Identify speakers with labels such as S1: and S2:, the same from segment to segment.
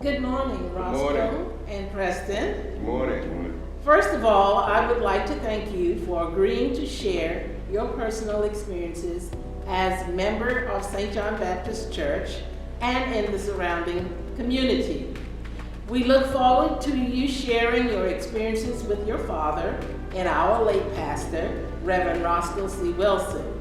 S1: Good morning,
S2: Good morning.
S1: Roscoe and Preston.
S2: Good morning.
S1: First of all, I would like to thank you for agreeing to share your personal experiences as member of St. John Baptist Church and in the surrounding community. We look forward to you sharing your experiences with your father and our late pastor, Reverend Roscoe C. Wilson.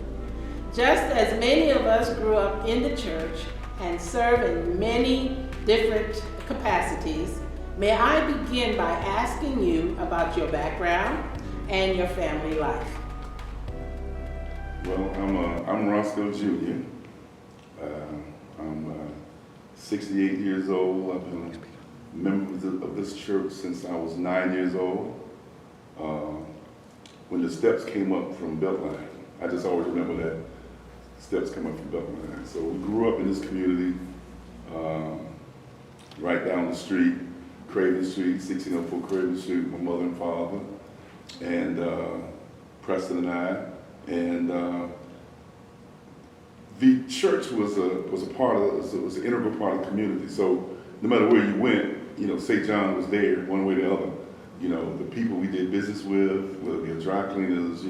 S1: Just as many of us grew up in the church and serve in many different capacities, may I begin by asking you about your background and your family life.
S3: Well, I'm Roscoe Jr. I'm 68 years old. I've been a member of this church since I was 9 years old. When the steps came up from Beltline, I just always remember that steps come up from Beltline. So we grew up in this community, right down the street, Craven Street, 1604 Craven Street, my mother and father, and Preston and I. And the church was a part of, was an integral part of the community. So no matter where you went, St. John was there one way or the other. The people we did business with, whether it be dry cleaners,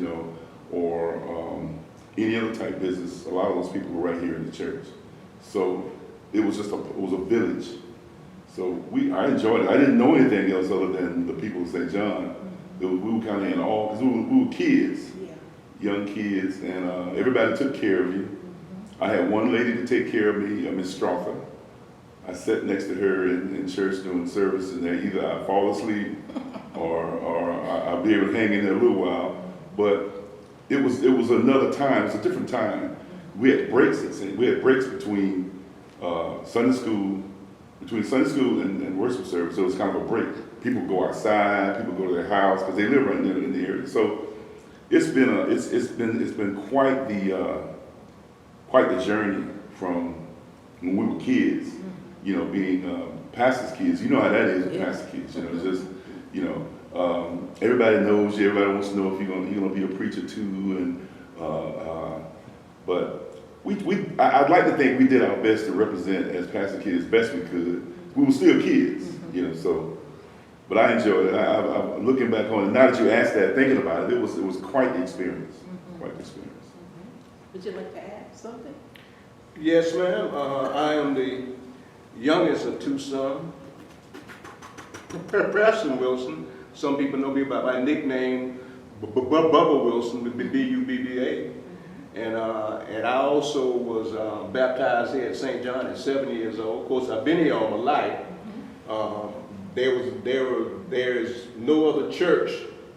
S3: or any other type business, a lot of those people were right here in the church. So it was just it was a village. So I enjoyed it. I didn't know anything else other than the people of St. John. We were kind of in awe because we were kids, young kids, and everybody took care of you. I had one lady to take care of me, Miss Strother. I sat next to her in church doing service, and either I'd fall asleep or I'd be able to hang in there a little while. But it was another time. It's a different time. We had breaks. We had breaks between Sunday school and worship service. So it was kind of a break. People go outside. People go to their house because they live right there in the area. So it's been quite the journey from when we were kids. Being pastor's kids. You know how that is with pastor kids. It's just everybody knows you. Everybody wants to know if you're gonna be a preacher too. And but I'd like to think we did our best to represent as pastor kids as best we could. We were still kids, So, but I enjoyed it. I'm looking back on it. Now that you asked that, thinking about it, it was quite the experience. Quite the experience.
S1: Would you like to add something?
S2: Yes, ma'am. I am the youngest of two sons. Preston Wilson. Some people know me by my nickname, Bubba Wilson, B-U-B-B-A. And I also was baptized here at St. John at 7 years old. Of course, I've been here all my life. There is no other church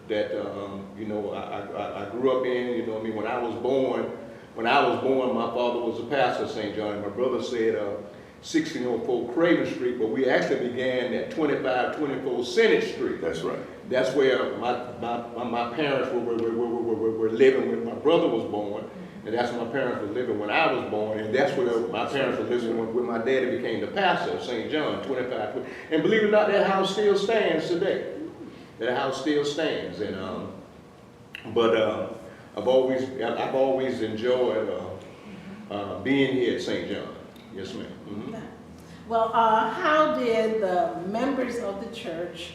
S2: that I grew up in. When I was born, my father was a pastor at St. John, and my brother said 1604 Craven Street, but we actually began at 2524 Senate Street.
S3: That's right.
S2: That's where my parents were living when my brother was born. And that's where my parents were living when I was born, and that's where my parents were living when my daddy became the pastor of St. John, 25. And believe it or not, that house still stands today. That house still stands, and but I've always enjoyed being here at St. John. Yes, ma'am. Mm-hmm.
S1: Well, how did the members of the church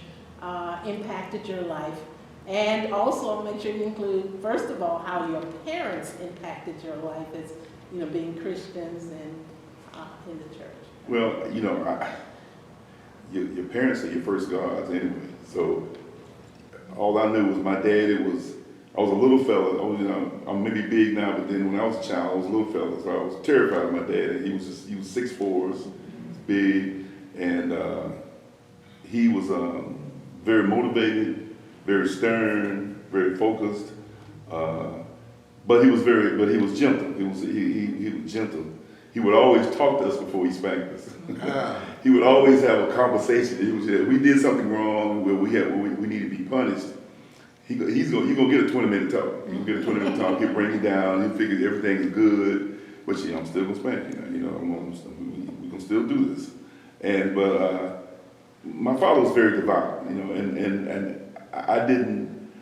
S1: impacted your life? And also make sure you include, first of all, how your parents impacted your life as, being Christians and in the church.
S3: Well, your parents are your first gods anyway. So all I knew was my dad. I was a little fella. I'm maybe big now, but then when I was a child, I was a little fella. So I was terrified of my dad. And he was 6'4", big, and he was very motivated, very stern, very focused, but he was gentle. He was gentle. He would always talk to us before he spanked us. He would always have a conversation. We did something wrong where we need to be punished. You're gonna get a 20-minute talk. You're gonna get a 20-minute talk. He'll bring you down. He'll figure everything's good, but I'm still gonna spank you. We're gonna still do this. But my father was very devout. And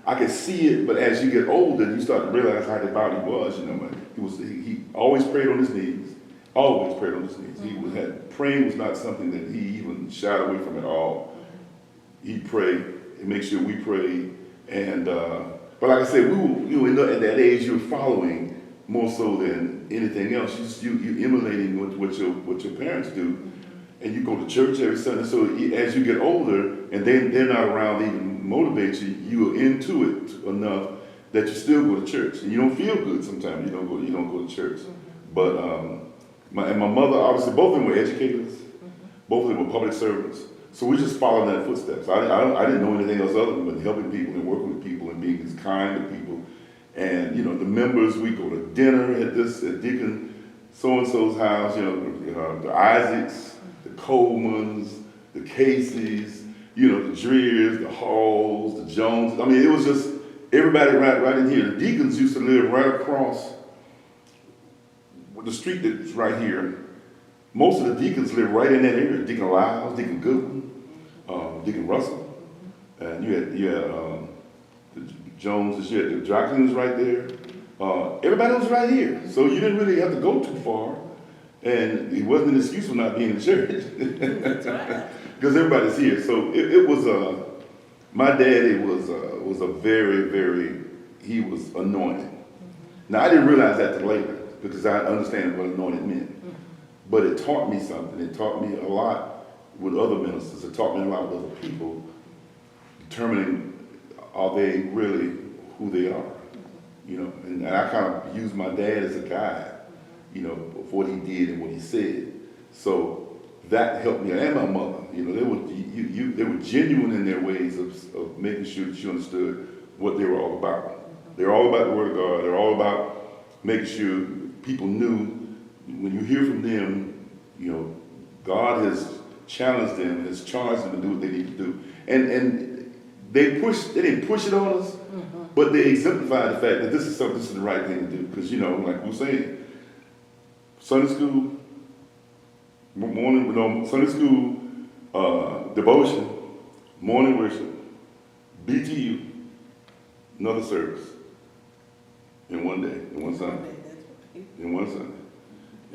S3: I could see it, but as you get older, you start to realize how devout he was. He always prayed on his knees. Always prayed on his knees. Praying was not something that he even shied away from at all. He prayed and make sure we prayed. And but like I said, at that age you were following more so than anything else. You emulating what your parents do, and you go to church every Sunday. So as you get older, and they're not around to even motivate you, you are into it enough that you still go to church. And you don't feel good sometimes. You don't go to church. But my mother, obviously, both of them were educators. Both of them were public servants. So we just followed in their footsteps. I didn't know anything else other than helping people and working with people and being as kind to people. And the members, we go to dinner at Deacon so-and-so's house, the Isaacs, the Colemans, the Caseys, the Dreers, the Halls, the Joneses. I mean, it was just everybody right in here. The Deacons used to live right across the street that's right here. Most of the deacons live right in that area. Deacon Lyles, Deacon Goodwin, Deacon Russell, and you had the Joneses, you had the dry cleaners right there. Everybody was right here, so you didn't really have to go too far, and it wasn't an excuse for not being in church.
S1: That's right.
S3: Because everybody's here. So it was my daddy was a very, very, he was anointed. Now I didn't realize that till later because I understand what anointed meant. But it taught me something. It taught me a lot with other ministers. It taught me a lot with other people, determining are they really who they are. And I kind of used my dad as a guide, of what he did and what he said. So that helped me, and my mother. They were genuine in their ways of making sure that you understood what they were all about. They're all about the Word of God. They're all about making sure people knew when you hear from them, God has challenged them, has charged them to do what they need to do. And they didn't push it on us, but they exemplified the fact that this is the right thing to do. Because, like we were saying, Sunday school, Sunday school, devotion, morning worship, BTU, another service in one day, in one Sunday.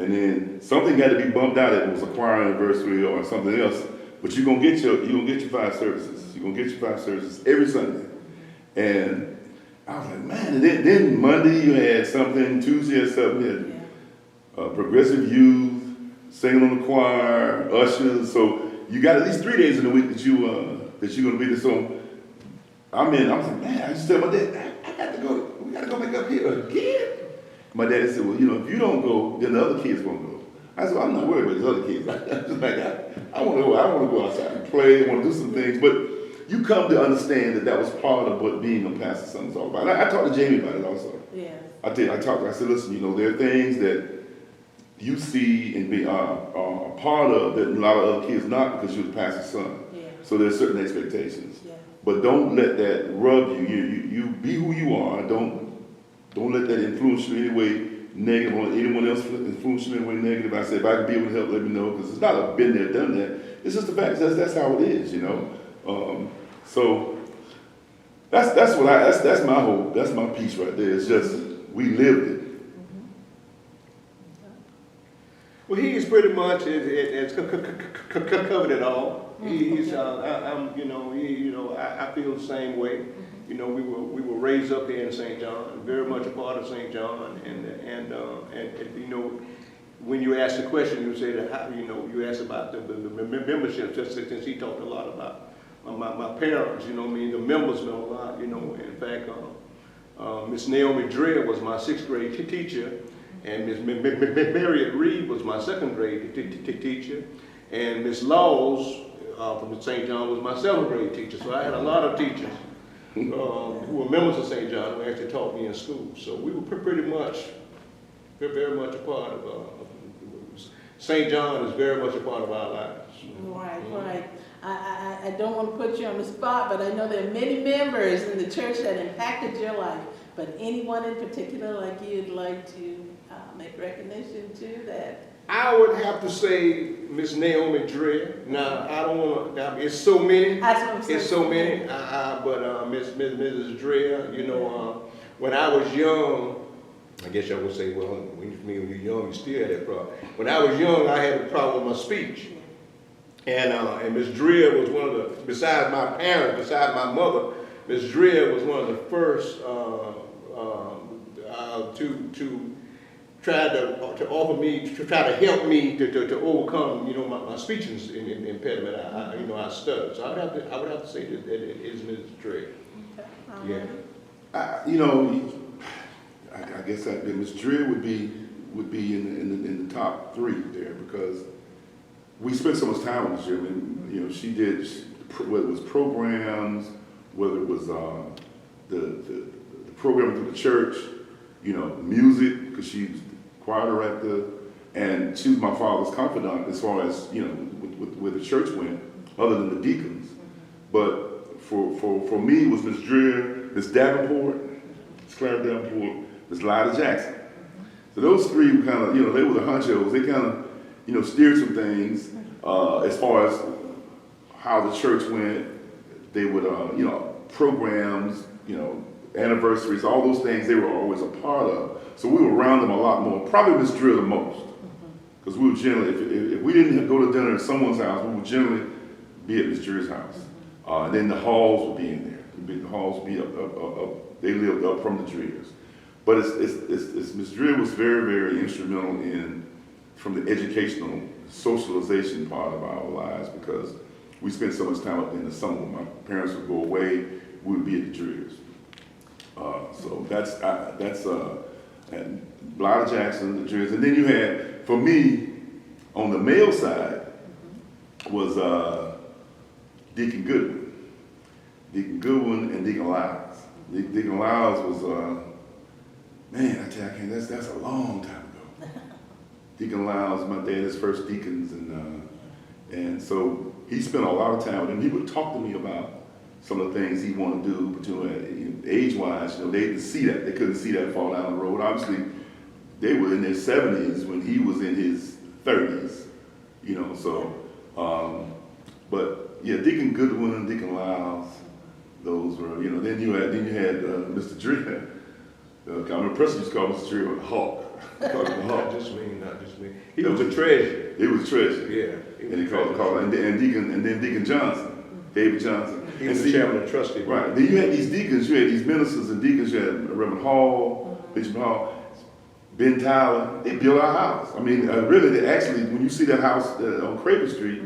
S3: And then something got to be bumped out. It was a choir anniversary or something else. But you're gonna get your 5 services. You're gonna get your 5 services every Sunday. And I was like, man. And then Monday you had something. Tuesday you had something. You had progressive youth, singing on the choir, ushers. So you got at least 3 days in the week that you're gonna be there. So I was like, man. I just tell my dad, I got to go. We got to go back up here again. My daddy said, well, if you don't go, then the other kids won't go. I said, well, I'm not worried about these other kids. I want to go outside and play. I want to do some things. But you come to understand that was part of what being a pastor son is all about. And I talked to Jamey about it also. Yeah. I said, listen, there are things that you see and are a part of that a lot of other kids not because you're the pastor's son. Yeah. So there's certain expectations. Yeah. But don't let that rub you. You be who you are. Don't let that influence you in any way negative or anyone else influence you in any way negative. I said, if I can be able to help, let me know. Because it's not a been there, done that. It's just the fact that's how it is, So that's my hope. That's my piece right there. It's just we lived it.
S2: Well, he's pretty much has covered it all. He's I feel the same way. We were raised up here in St. John, very much a part of St. John, and when you ask the question, you say that how, you ask about the membership, just since he talked a lot about my parents. The members know a lot. In fact, Miss Naomi Dreher was my 6th grade teacher, and Miss Marriott Reed was my 2nd grade teacher, and Miss Laws from St. John was my 7th grade teacher. So I had a lot of teachers who were members of St. John who actually taught me in school. So we were very much a part of St. John is very much a part of our lives.
S1: Right. I don't want to put you on the spot, but I know there are many members in the church that impacted your life. But anyone in particular like you'd like to make recognition to that?
S2: I would have to say Miss Naomi Dreher. Now, I don't want to, it's so many.
S1: That's what I'm saying.
S2: It's so many. But Mrs. Dreher, when I was young, I guess y'all would say, well, when you're young, you still had that problem. When I was young, I had a problem with my speech. And Miss Drill was one of the, besides my parents, besides my mother, Miss Drill was one of the first to try to offer me, to try to help me to overcome, you know, my speech impediment. I stuttered. So I would have to say that it is Ms. Drill.
S1: Okay.
S3: Yeah. I guess Ms. Drill would be in the top three there, because we spent so much time with Ms. Drill. And, you know, she did, whether it was programs, whether it was the program through the church, you know, music, because she was the choir director, and she was my father's confidant as far as, you know, where the church went, other than the deacons. But for me, it was Ms. Drill, Ms. Davenport, Ms. Clara Davenport, Ms. Lyda Jackson. So those three were kind of, you know, they were the honchos. They kind of, you know, steered some things as far as how the church went. They would, you know, programs, you know, anniversaries, all those things they were always a part of. So we were around them a lot more, probably Ms. Drill the most. Because we would generally, if we didn't go to dinner at someone's house, we would generally be at Ms. Drill's house. And then the halls would be in there. The halls would be up. They lived up from the Drills. But it's Ms. Drill was very, very instrumental from the educational socialization part of our lives, because we spent so much time up in the summer. When my parents would go away, we would be at the Drills. So that's and Lyda Jackson, the Drills. And then you had, for me, on the male side, was Deacon Goodwin. Deacon Goodwin and Deacon Lyles. Deacon Lyles was, man, I tell you, that's a long time ago. Deacon Lyles, my dad's first deacons, and so he spent a lot of time with him. He would talk to me about some of the things he wanted to do, but you know, age-wise, you know, they didn't see that. They couldn't see that far down the road. Obviously, they were in their 70s when he was in his 30s, you know. So, but yeah, Deacon Goodwin and Deacon Lyles, those were, you know. Then you had Mr. Drill. I remember Preston used to call Mr. Drill the Hawk.
S2: Not just me. He was a treasure.
S3: He was a treasure.
S2: Yeah.
S3: And he called and then Deacon Johnson. David Johnson.
S2: He was the chairman of trustee.
S3: Right. Then you had these deacons, you had these ministers and deacons, you had Reverend Hall, Bishop Hall, Ben Tyler. They built our house. I mean, really, they actually, when you see that house on Craven Street,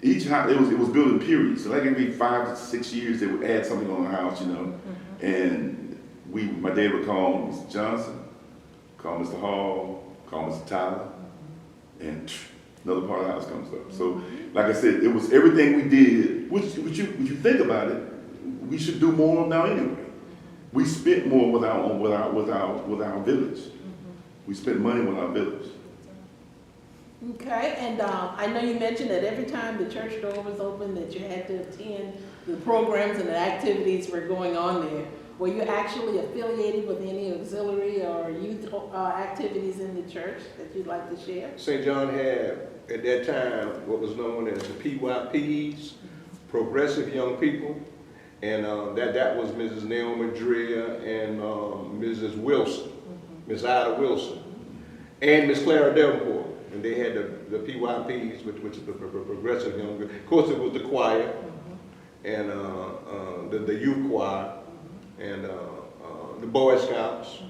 S3: each house, it was built in periods. So like every 5 to 6 years, they would add something on the house, you know. And my dad would call Mr. Johnson, call Mr. Hall, call Mr. Tyler, and another part of the house comes up. So, like I said, it was everything we did, which you think about it, we should do more of now anyway. We spent more with our village. We spent money with our village.
S1: Okay, and I know you mentioned that every time the church door was open that you had to attend the programs and the activities were going on there. Were you actually affiliated with any auxiliary or youth activities in the church that you'd like to share?
S2: St. John had, at that time, what was known as the PYPs, Progressive Young People, and that was Mrs. Naomi Drill and Mrs. Wilson, Miss Ida Wilson, and Miss Clara Davenport. And they had the PYPs, which is the Progressive Young People. Of course, it was the choir, and the youth choir, and the Boy Scouts,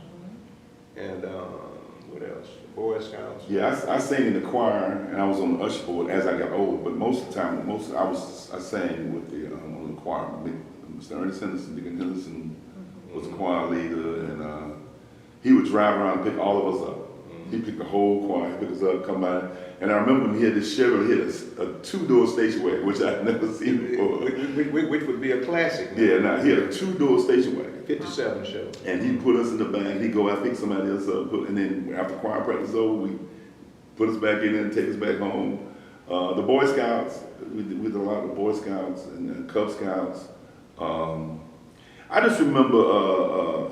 S2: and what else? The Boy Scouts.
S3: Yeah, I sang in the choir, and I was on the usher board as I got older. But most of the time, I sang with the on the choir. Mr. Ernest Henderson, Deacon Henderson was the choir leader, and he would drive around and pick all of us up. He picked the whole choir, he picked us up, come by. And I remember when he had this Chevrolet, he had a two-door station wagon, which I'd never seen before.
S2: Which would be a classic.
S3: Yeah, now he had a two-door station wagon.
S2: 57 show.
S3: And he'd put us in the back, he'd go out, pick somebody else up, and then after choir practice is over, we put us back in and take us back home. The Boy Scouts, we did a lot of Boy Scouts and Cub Scouts. I just remember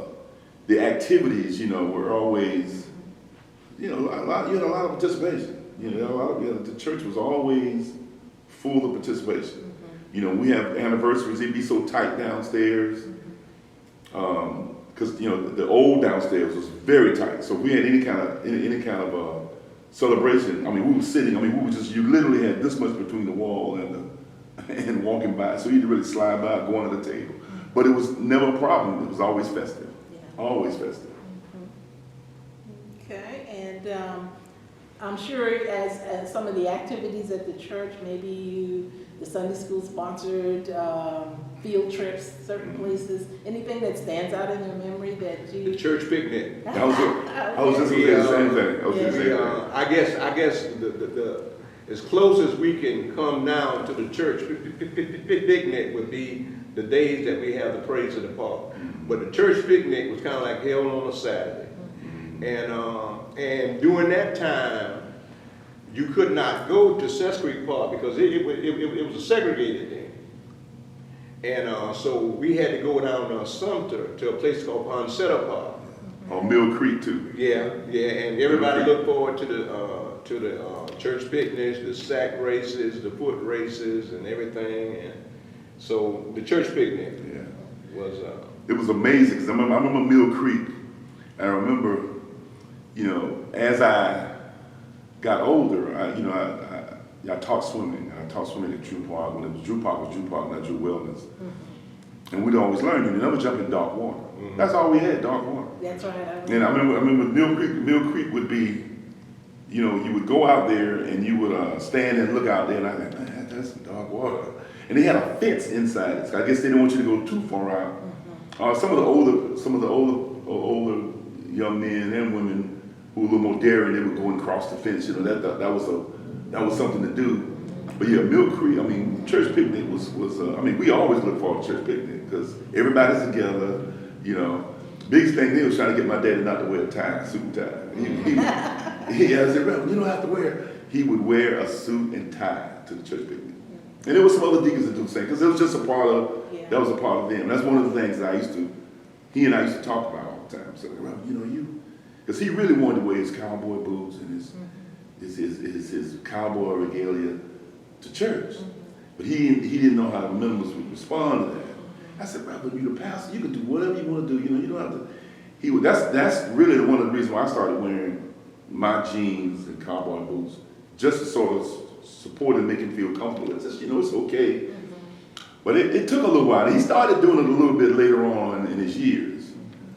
S3: the activities, you know, were always, you know, you had a lot of participation. You know, the church was always full of because we have anniversaries, it'd be so tight downstairs. Because because the old downstairs was very tight. So if we had any kind of celebration, I mean, we were sitting. I mean, we were just, you literally had this much between the wall and walking by. So you had to really slide by, going to the table. But it was never a problem. It was always festive. Yeah. Always festive.
S1: Okay, and I'm sure as some of the activities at the church, maybe the Sunday school sponsored field trips, certain places, anything that stands out in your memory that you...
S2: The church picnic.
S3: That was it. I was just going to say the same thing. I was going to say that.
S2: I guess the as close as we can come down to the church picnic would be the days that we have the praise in the park. But the church picnic was kind of like held on a Saturday. And during that time, you could not go to Sess Creek Park because it was a segregated thing. And so we had to go down Sumter to a place called Poncetta Park.
S3: On Mill Creek too.
S2: Yeah, and everybody looked forward to the church picnics, the sack races, the foot races, and everything. And so the church picnic was.
S3: It was amazing because I remember Mill Creek. And I remember, as I got older, I taught swimming. I taught swimming at Drew Park. When it was Drew Park, not Drew Wellness. And we'd always learn, you never jump in dark water. That's all we had, dark water.
S1: That's right.
S3: And I remember Mill Creek would be, you would go out there and you would stand and look out there, and I thought, man, that's some dark water. And they had a fence inside it. So I guess they didn't want you to go too far out. Some of the older young men and women who were a little more daring, they would go and cross the fence. That was something to do. But yeah, Mill Creek, church picnic was we always look forward to church picnic because everybody's together, Biggest thing they was trying to get my daddy not to wear a tie, suit and tie. I said, Reverend, you don't have to wear. He would wear a suit and tie to the church picnic. And there was some other deacons that do the same because it was just a part of, that was a part of them. That's one of the things that he and I used to talk about all the time. So, Reverend, because he really wanted to wear his cowboy boots and his cowboy regalia to church. But he didn't know how the members would respond to that. I said, Reverend, you the pastor, you can do whatever you want to do. You don't have to. That's really one of the reasons why I started wearing my jeans and cowboy boots, just to sort of support and make him feel comfortable. It's just, it's okay. But it took a little while. He started doing it a little bit later on in his years.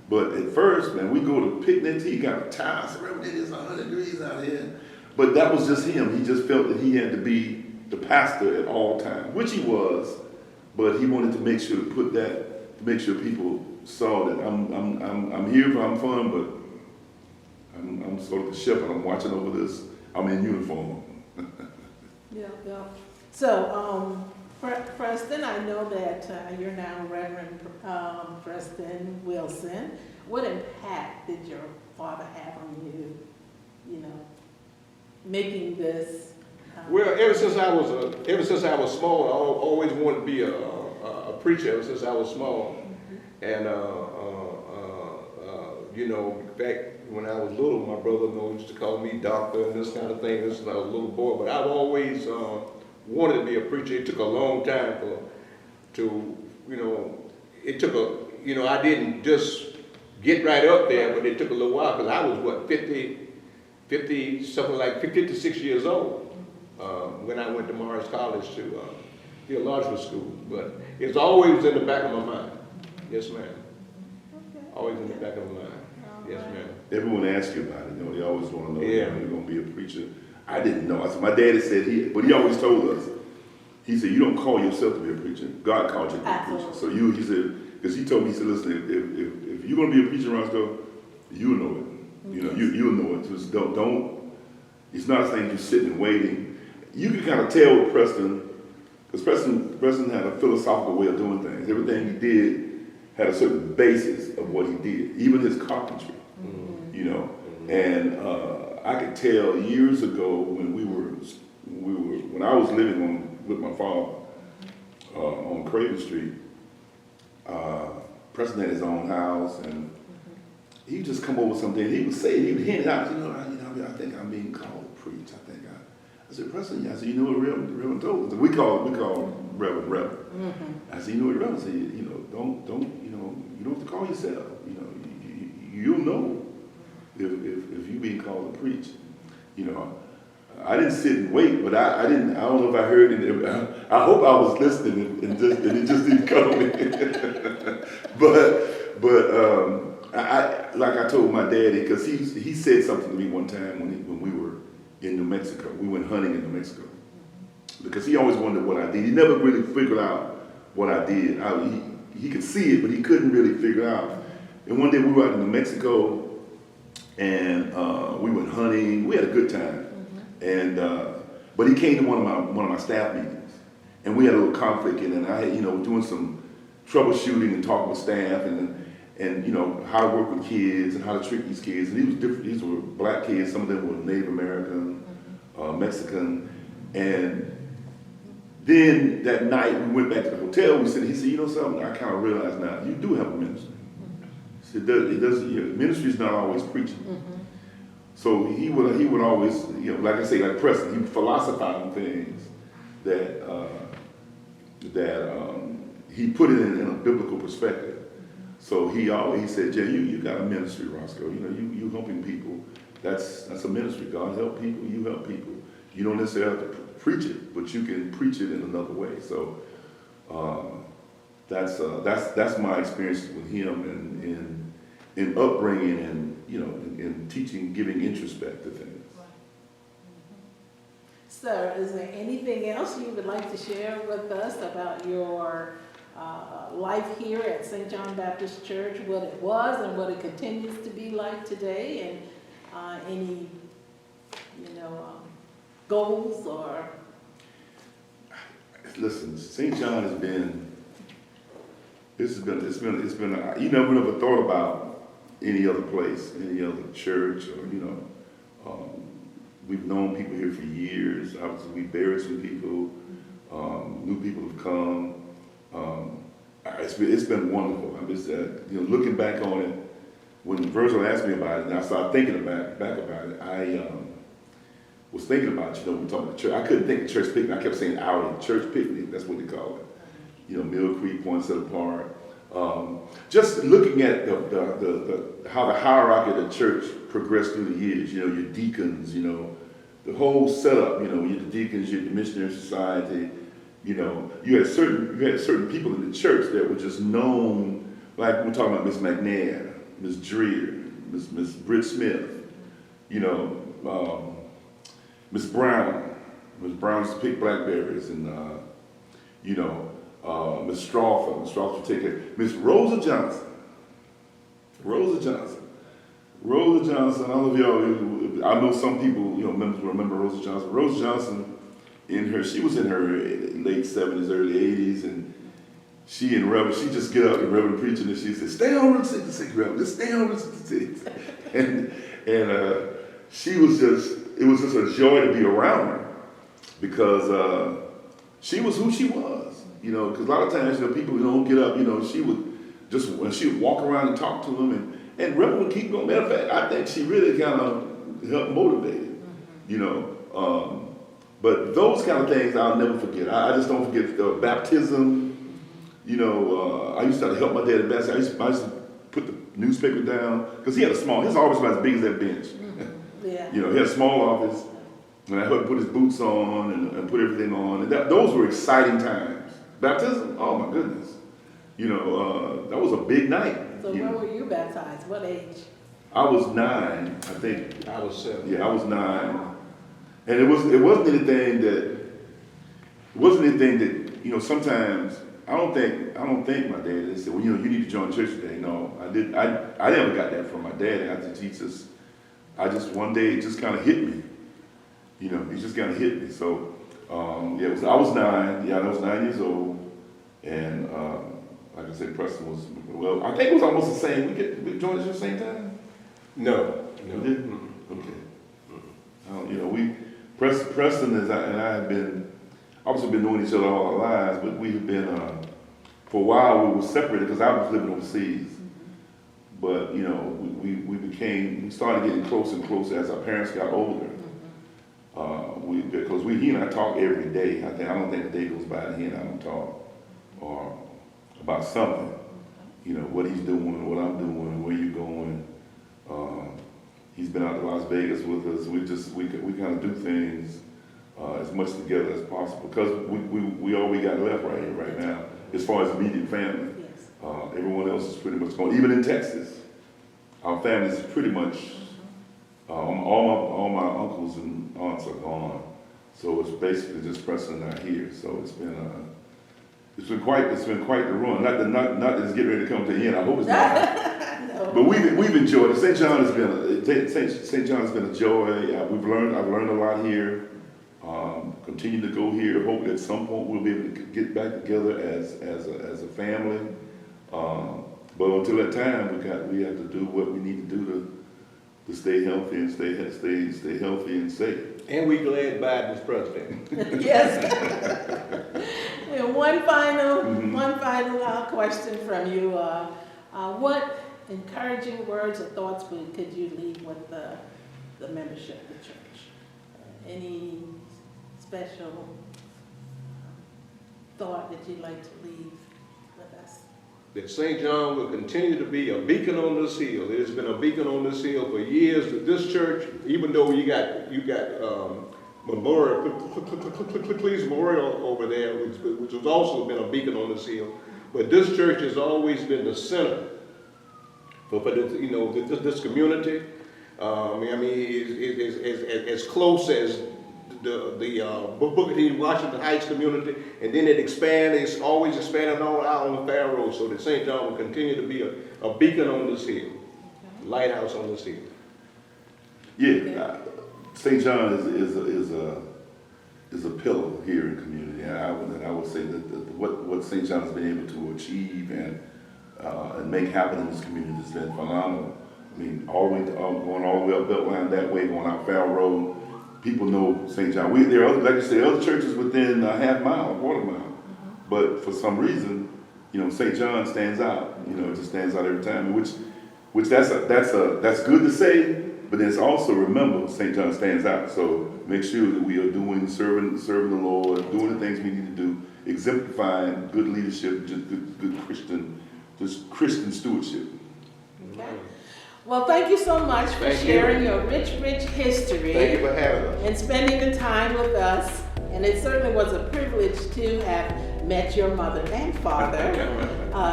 S3: But at first, man, we go to picnics, he got a tie. I said, Reverend, it is 100 degrees out here. But that was just him. He just felt that he had to be the pastor at all times, which he was. But he wanted to make sure to make sure people saw that I'm here for I'm fun, but I'm sort of the shepherd. I'm watching over this. I'm in uniform.
S1: Yeah. So, Preston, I know that you're now Reverend Preston Wilson. What impact did your father have on you, making this?
S2: Well, ever since I was small, I always wanted to be a preacher ever since I was small. And, in fact, when I was little, my brother used to call me doctor and this kind of thing. This is when I was a little boy, but I've always wanted to be a preacher. It took a long time I didn't just get right up there, but it took a little while because I was, 56 years old when I went to Morris College to theological school. But it's always in the back of my mind. Yes, ma'am. Okay. Always in the back of my mind. Yes, ma'am.
S3: Everyone asks you about it. They always want to know, you're going to be a preacher. I didn't know. My daddy said but he always told us, he said, you don't call yourself to be a preacher. God called you to be a preacher. So he said, because he told me, he said, listen, if you're going to be a preacher, Roscoe, you'll know it. You'll know it. Just don't, it's not a thing you're sitting and waiting. You can kind of tell with Preston, because Preston had a philosophical way of doing things. Everything he did had a certain basis of what he did, even his carpentry, And I could tell years ago when I was living with my father on Craven Street, Preston had his own house, and he'd just come over someday, and he would hint it out, I think I'm being called to preach. I said, Preston, I said, what Reverend told us? We call Reverend. I said, you know what, Reverend said, don't, you don't have to call yourself. You'll know if you being called to preach. I didn't sit and wait, but I don't know if I heard it. I hope I was listening and it just didn't come to me. but I like I told my daddy, because he said something to me one time when we were in New Mexico. We went hunting in New Mexico. Because he always wondered what I did. He never really figured out what I did. He could see it, but he couldn't really figure out. And one day we were out in New Mexico, and we went hunting. We had a good time. And but he came to one of my staff meetings, and we had a little conflict. And I had doing some troubleshooting and talking with staff, and how to work with kids and how to trick these kids. And he was different. These were black kids. Some of them were Native American, Mexican, and then that night we went back to the hotel. He said, you know something? I kind of realized now you do have a ministry. He said, ministry is not always preaching. So he would always, like I say, like Preston, he would philosophize on things that he put it in a biblical perspective. So he said, Jay, you got a ministry, Roscoe. You helping people. That's a ministry. God help people. You help people. You don't necessarily have to preach it, but you can preach it in another way. So that's my experience with him in upbringing and in teaching, giving introspect to things.
S1: Sir, is there anything else you would like to share with us about your life here at St. John Baptist Church, what it was and what it continues to be like today, and any goals or?
S3: Listen, St. John has been. It's been. You never thought about any other place, any other church, or we've known people here for years. Obviously, we buried some people. New people have come. It's been wonderful. I'm just looking back on it. When Virgil asked me about it, and I started thinking back about it, I was thinking about we talking about church. I couldn't think of church picnic. I kept saying outing, church picnic. That's what they call it. Mill Creek, Poinsett Park. Just looking at how the hierarchy of the church progressed through the years. Your deacons. The whole setup. You're the deacons. You're the missionary society. You had certain people in the church that were just known. Like we're talking about Miss McNair, Miss Dreer, Miss Britt Smith. Miss Brown. Miss Brown used to pick blackberries, and Miss Strawford. Miss Strawford would take care. Miss Rosa Johnson. Rosa Johnson. I don't know if y'all. I know some people, members will remember Rosa Johnson. Rosa Johnson, she was in her late 70s, early 80s, and she and Reverend, she just get up and Reverend preaching, and she said, "Stay on Route 66, Reverend. Just stay on Route 66." and she was just. It was just a joy to be around her because she was who she was, because a lot of times, people don't get up, she would walk around and talk to them and Reverend would keep going. Matter of fact, I think she really kind of helped motivate it, but those kind of things I'll never forget. I just don't forget baptism, I used to help my dad at baptism. I used to put the newspaper down because he had his office was as big as that bench.
S1: Yeah.
S3: He had a small office, and I helped put his boots on and put everything on. And those were exciting times. Baptism, oh my goodness. That was a big night.
S1: So when were you baptized? What age?
S3: I was 9, I think.
S2: I was 7.
S3: Yeah, I was 9. And it wasn't anything that, sometimes I don't think my dad said, well, you need to join the church today. No, I never got that from my dad. One day it just kind of hit me. It just kind of hit me. So, I was 9. Yeah, I was 9 years old. And like I said, Preston was, I think it was almost the same. We joined at the same time?
S2: No.
S3: We didn't? Okay. Preston and I have been, obviously been knowing each other all our lives, but we have been, for a while we were separated because I was living overseas. But, we started getting closer and closer as our parents got older. Because he and I talk every day. I don't think a day goes by that he and I don't talk or about something. You know, what he's doing, what I'm doing, where you going. He's been out to Las Vegas with us. We kind of do things as much together as possible because we all we got left right here right now as far as immediate family.
S1: Yes.
S3: Everyone else is pretty much gone. Even in Texas, our family is pretty much all my uncles and aunts are gone. So it's basically just Preston and I here. So it's been quite the run. Not that it's getting ready to come to the end. I hope it's not.
S1: No.
S3: But we've enjoyed it. St. John's been a joy. I've learned a lot here. Continue to go here. Hope at some point we'll be able to get back together as a family. But until that time, we have to do what we need to do to stay healthy and stay healthy and safe.
S2: And we glad Biden's president.
S1: Yes. And one final question from you. What encouraging words or thoughts could you leave with the membership of the church? Any special thought that you'd like to leave with us?
S2: That St. John will continue to be a beacon on this hill. It has been a beacon on this hill for years. That this church, even though you got Memorial over there, which has also been a beacon on this hill, but this church has always been the center for this community. It's as close as the Booker T. Washington Heights community, and then it's always expanding all out on the Fair Road, so that St. John will continue to be a beacon on this hill, lighthouse on this hill.
S3: Yeah, St. John is a pillar here in the community, and I would say that what St. John has been able to achieve and make happen in this community has been phenomenal. I mean, going all the way up Beltline that way, going out Fair Road. People know St. John. There are, like you say, other churches within a half mile, quarter mile. But for some reason, St. John stands out. It just stands out every time. Which that's good to say, but it's also remember St. John stands out. So make sure that we are serving the Lord, doing the things we need to do, exemplifying good leadership, just good Christian stewardship.
S1: Okay. Well, thank you so much for sharing your rich history.
S2: Thank you for having us.
S1: And spending the time with us. And it certainly was a privilege to have met your mother and father.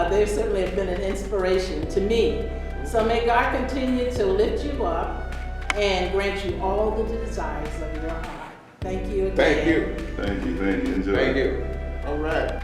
S1: They certainly have been an inspiration to me. So may God continue to lift you up and grant you all the desires of your heart. Thank you again.
S2: Thank you.
S3: Thank you. Enjoy.
S2: Thank you. All right.